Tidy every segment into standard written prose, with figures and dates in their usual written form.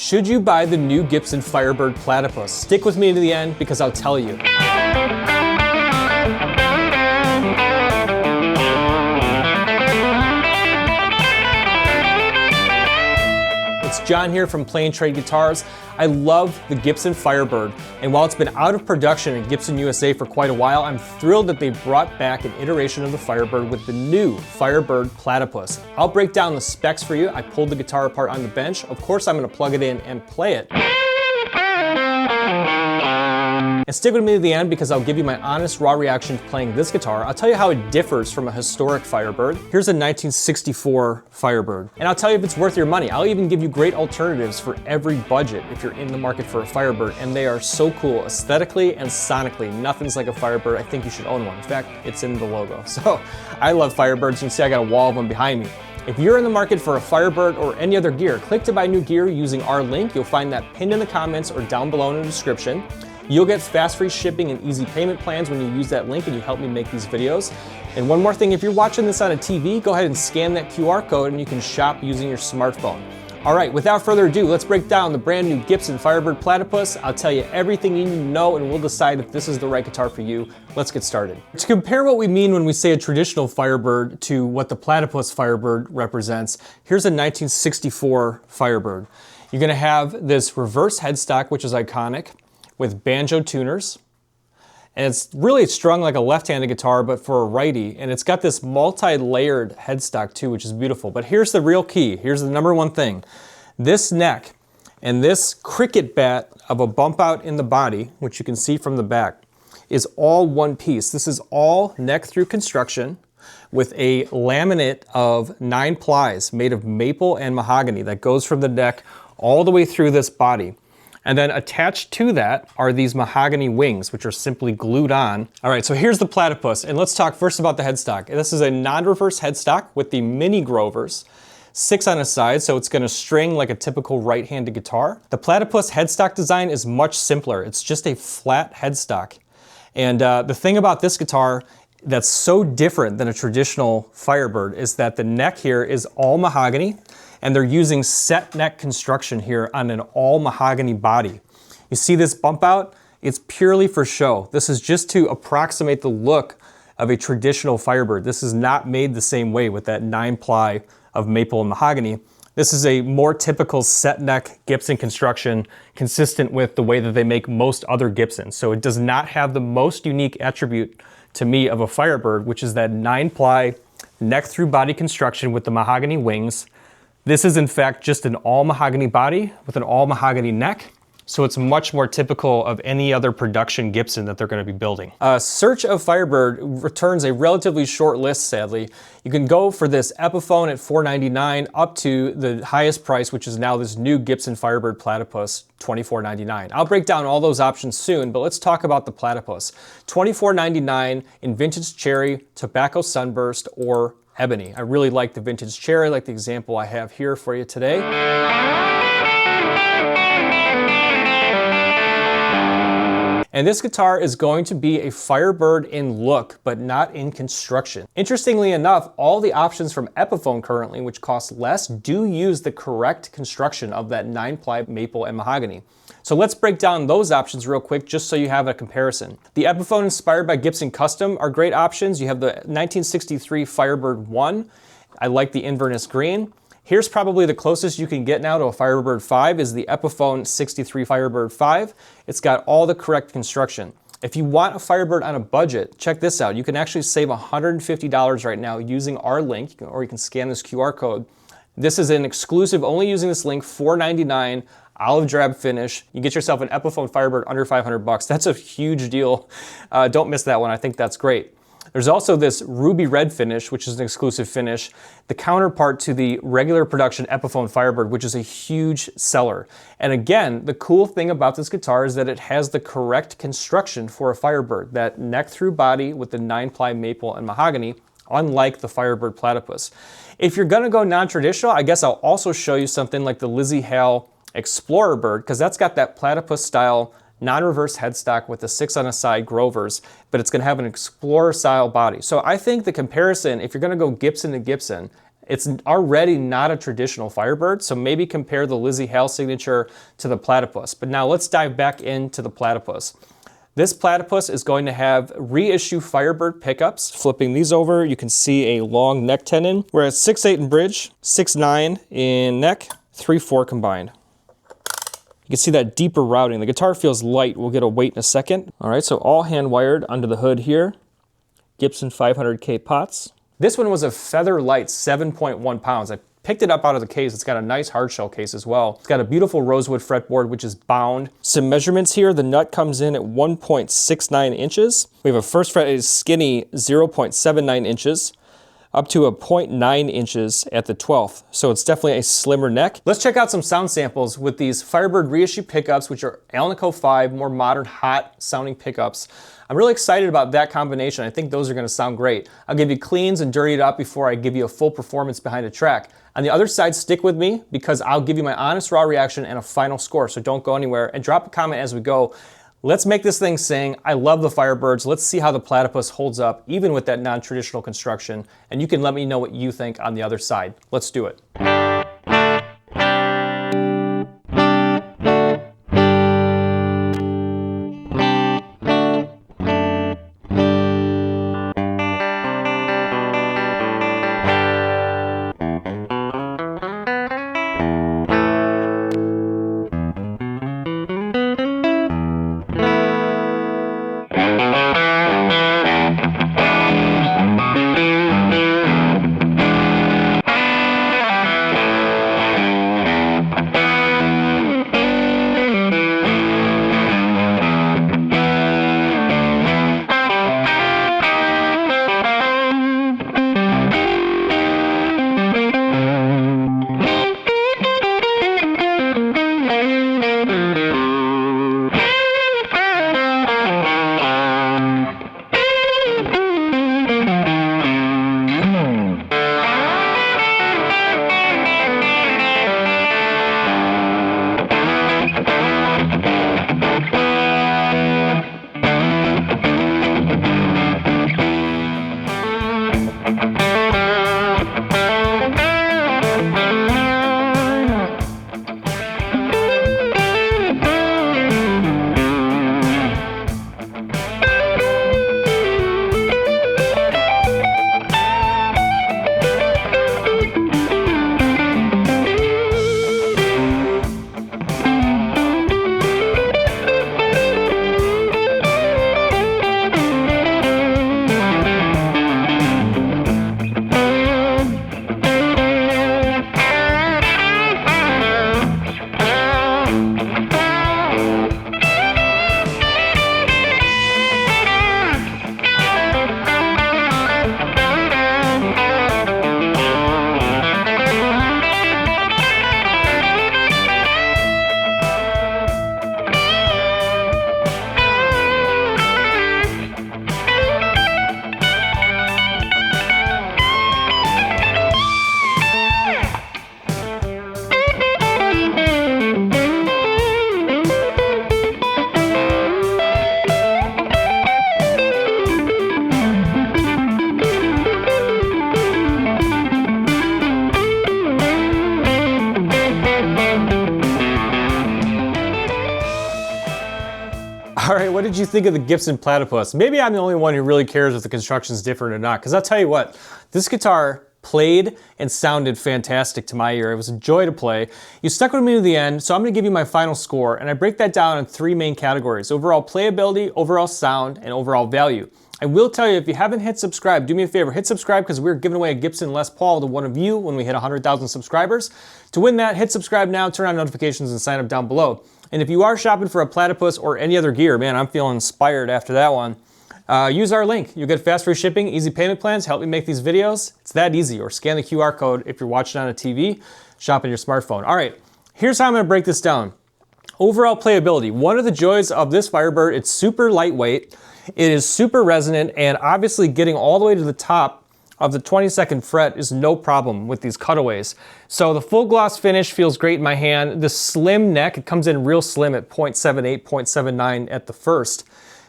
Should you buy the new Gibson Firebird Platypus? Stick with me to the end because I'll tell you. It's John here from Play and Trade Guitars. I love the Gibson Firebird, and while it's been out of production in Gibson USA for quite a while, I'm thrilled that they brought back an iteration of the Firebird with the new Firebird Platypus. I'll break down the specs for you. I pulled the guitar apart on the bench. Of course, I'm going to plug it in and play it. And stick with me to the end because I'll give you my honest, raw reaction to playing this guitar. I'll tell you how it differs from a historic Firebird. Here's a 1964 Firebird. And I'll tell you if it's worth your money. I'll even give you great alternatives for every budget if you're in the market for a Firebird. And they are so cool aesthetically and sonically. Nothing's like a Firebird. I think you should own one. In fact, it's in the logo. So I love Firebirds. You can see I got a wall of them behind me. If you're in the market for a Firebird or any other gear, click to buy new gear using our link. You'll find that pinned in the comments or down below in the description. You'll get fast free shipping and easy payment plans when you use that link and you help me make these videos. And one more thing, if you're watching this on a TV, go ahead and scan that QR code and you can shop using your smartphone. All right, without further ado, let's break down the brand new Gibson Firebird Platypus. I'll tell you everything you need to know and we'll decide if this is the right guitar for you. Let's get started. To compare what we mean when we say a traditional Firebird to what the Platypus Firebird represents, here's a 1964 Firebird. You're gonna have this reverse headstock, which is iconic, with banjo tuners, and it's really strung like a left-handed guitar but for a righty, and it's got this multi-layered headstock too, which is beautiful. But here's the real key, here's the number one thing. This neck and this cricket bat of a bump out in the body, which you can see from the back, is all one piece. This is all neck through construction with a laminate of 9 plies made of maple and mahogany that goes from the neck all the way through this body. And then attached to that are these mahogany wings, which are simply glued on. All right, so here's the Platypus, and let's talk first about the headstock. This is a non-reverse headstock with the mini Grovers, 6 on a side, so it's gonna string like a typical right-handed guitar. The Platypus headstock design is much simpler. It's just a flat headstock. And the thing about this guitar that's so different than a traditional Firebird is that the neck here is all mahogany, and they're using set neck construction here on an all mahogany body. You see this bump out? It's purely for show. This is just to approximate the look of a traditional Firebird. This is not made the same way with that 9 ply of maple and mahogany. This is a more typical set neck Gibson construction consistent with the way that they make most other Gibsons. So it does not have the most unique attribute to me of a Firebird, which is that 9 ply neck through body construction with the mahogany wings. This is in fact just an all mahogany body with an all mahogany neck, so it's much more typical of any other production Gibson that they're going to be building. Search of Firebird returns a relatively short list, sadly. You can go for this Epiphone at $499 up to the highest price, which is now this new Gibson Firebird Platypus, $24.99. I'll break down all those options soon, but let's talk about the Platypus. $24.99 in vintage cherry, tobacco sunburst, or ebony. I really like the vintage cherry, like the example I have here for you today. And this guitar is going to be a Firebird in look, but not in construction. Interestingly enough, all the options from Epiphone currently, which cost less, do use the correct construction of that 9 ply maple and mahogany. So let's break down those options real quick just so you have a comparison. The Epiphone inspired by Gibson Custom are great options. You have the 1963 Firebird 1. I like the Inverness green. Here's probably the closest you can get now to a Firebird 5 is the Epiphone 63 Firebird 5. It's got all the correct construction. If you want a Firebird on a budget, check this out. You can actually save $150 right now using our link, or you can scan this QR code. This is an exclusive, only using this link, $499, olive drab finish. You get yourself an Epiphone Firebird under 500 bucks. That's a huge deal. Don't miss that one. I think that's great. There's also this ruby red finish, which is an exclusive finish, the counterpart to the regular production Epiphone Firebird, which is a huge seller. And again, the cool thing about this guitar is that it has the correct construction for a Firebird, that neck through body with the 9 ply maple and mahogany, unlike the Firebird Platypus. If you're gonna go non-traditional, I guess I'll also show you something like the Lizzie Hale Explorer Bird, because that's got that Platypus style non-reverse headstock with the 6 on a side Grovers, but it's gonna have an Explorer style body. So I think the comparison, if you're gonna go Gibson to Gibson, It's already not a traditional Firebird, so maybe compare the Lizzie Hale signature to the Platypus. But now let's dive back into the Platypus. This Platypus is going to have reissue Firebird pickups. Flipping these over, you can see a long neck tenon. We're at 6'8" in bridge, 6'9" in neck, 3/4 combined. You can see that deeper routing. The guitar feels light. We'll get a weight in a second. All right, so all hand wired under the hood here. Gibson 500K pots. This one was a feather light 7.1 pounds. I picked it up out of the case. It's got a nice hard shell case as well. It's got a beautiful rosewood fretboard, which is bound. Some measurements here. The nut comes in at 1.69 inches. We have a first fret is skinny 0.79 inches up to a 0.9 inches at the 12th. So it's definitely a slimmer neck. Let's check out some sound samples with these Firebird reissue pickups, which are Alnico 5, more modern, hot sounding pickups. I'm really excited about that combination. I think those are gonna sound great. I'll give you cleans and dirty it up before I give you a full performance behind a track. On the other side, stick with me because I'll give you my honest raw reaction and a final score, so don't go anywhere and drop a comment as we go. Let's make this thing sing. I love the Firebirds. Let's see how the Platypus holds up, even with that non-traditional construction, and you can let me know what you think on the other side. Let's do it. All right, what did you think of the Gibson Platypus? Maybe I'm the only one who really cares if the construction's different or not, because I'll tell you what, this guitar played and sounded fantastic to my ear. It was a joy to play. You stuck with me to the end, so I'm gonna give you my final score, and I break that down in 3 main categories: overall playability, overall sound, and overall value. I will tell you, if you haven't hit subscribe, do me a favor, hit subscribe, because we're giving away a Gibson Les Paul to one of you when we hit 100,000 subscribers. To win that, hit subscribe now, turn on notifications, and sign up down below. And if you are shopping for a Platypus or any other gear, man, I'm feeling inspired after that one. Use our link. You'll get fast free shipping, easy payment plans, help me make these videos. It's that easy. Or scan the QR code if you're watching on a TV, shop on your smartphone. All right, here's how I'm gonna break this down. Overall playability. One of the joys of this Firebird, it's super lightweight, it is super resonant, and obviously getting all the way to the top of the 22nd fret is no problem with these cutaways. So the full gloss finish feels great in my hand. The slim neck, it comes in real slim at 0.78, 0.79 at the first.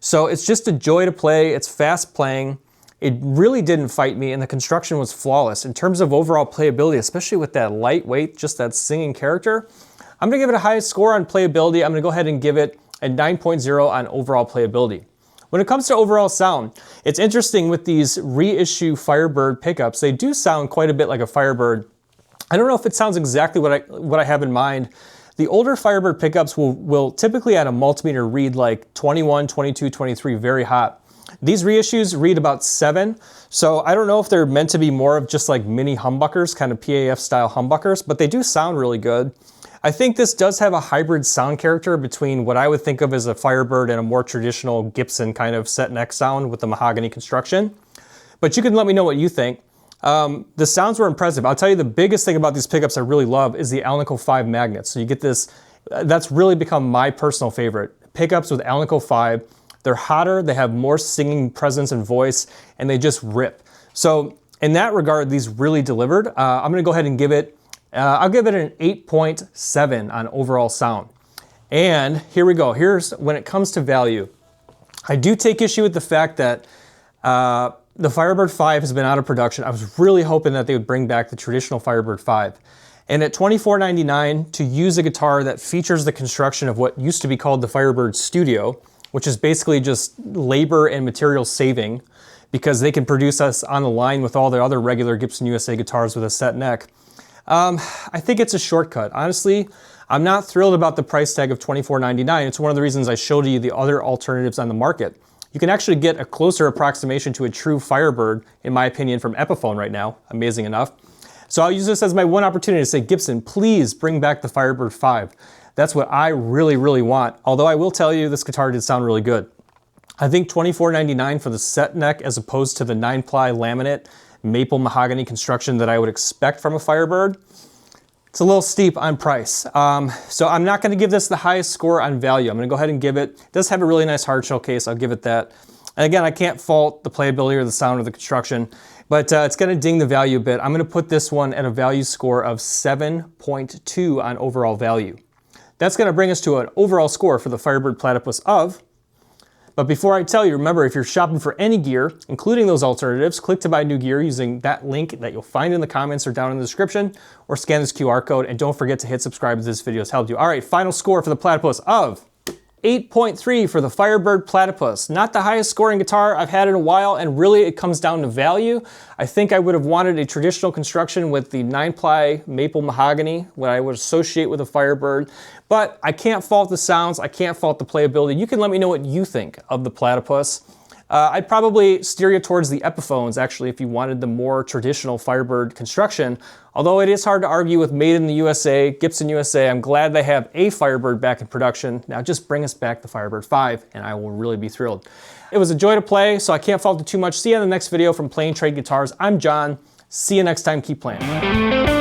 So it's just a joy to play. It's fast playing. It really didn't fight me, and the construction was flawless. In terms of overall playability, especially with that lightweight, just that singing character, I'm gonna give it a high score on playability. I'm gonna go ahead and give it a 9.0 on overall playability. When it comes to overall sound, it's interesting with these reissue Firebird pickups, they do sound quite a bit like a Firebird. I don't know if it sounds exactly what I have in mind. The older Firebird pickups will typically at a multimeter read like 21, 22, 23, very hot. These reissues read about 7, so I don't know if they're meant to be more of just like mini humbuckers, kind of PAF style humbuckers, but they do sound really good. I think this does have a hybrid sound character between what I would think of as a Firebird and a more traditional Gibson kind of set neck sound with the mahogany construction. But you can let me know what you think. The sounds were impressive. I'll tell you the biggest thing about these pickups I really love is the Alnico 5 magnets. So you get this, that's really become my personal favorite. Pickups with Alnico 5. They're hotter, they have more singing presence and voice, and they just rip. So in that regard, these really delivered. I'm gonna go ahead and give it, I'll give it an 8.7 on overall sound. And here we go. Here's when it comes to value. I do take issue with the fact that the Firebird 5 has been out of production. I was really hoping that they would bring back the traditional Firebird 5. And at $24.99, to use a guitar that features the construction of what used to be called the Firebird Studio, which is basically just labor and material saving because they can produce us on the line with all the other regular Gibson USA guitars with a set neck. I think it's a shortcut. Honestly, I'm not thrilled about the price tag of $24.99. It's one of the reasons I showed you the other alternatives on the market. You can actually get a closer approximation to a true Firebird, in my opinion, from Epiphone right now, amazing enough. So I'll use this as my one opportunity to say, Gibson, please bring back the Firebird 5. That's what I really, really want. Although I will tell you, this guitar did sound really good. I think $24.99 for the set neck as opposed to the 9-ply laminate maple mahogany construction that I would expect from a Firebird. It's a little steep on price. So I'm not gonna give this the highest score on value. I'm gonna go ahead and give it, it does have a really nice hard shell case, I'll give it that. And again, I can't fault the playability or the sound of the construction, but it's gonna ding the value a bit. I'm gonna put this one at a value score of 7.2 on overall value. That's gonna bring us to an overall score for the Firebird Platypus of, but before I tell you, remember, if you're shopping for any gear, including those alternatives, click to buy new gear using that link that you'll find in the comments or down in the description, or scan this QR code, and don't forget to hit subscribe if this video has helped you. All right, final score for the Platypus of 8.3 for the Firebird Platypus. Not the highest scoring guitar I've had in a while, and really it comes down to value. I think I would have wanted a traditional construction with the 9-ply maple mahogany, what I would associate with a Firebird, but I can't fault the sounds, I can't fault the playability. You can let me know what you think of the Platypus. I'd probably steer you towards the Epiphones, actually, if you wanted the more traditional Firebird construction. Although it is hard to argue with Made in the USA, Gibson USA. I'm glad they have a Firebird back in production. Now just bring us back the Firebird 5, and I will really be thrilled. It was a joy to play, so I can't fault it too much. See you in the next video from Playing Trade Guitars. I'm John. See you next time. Keep playing.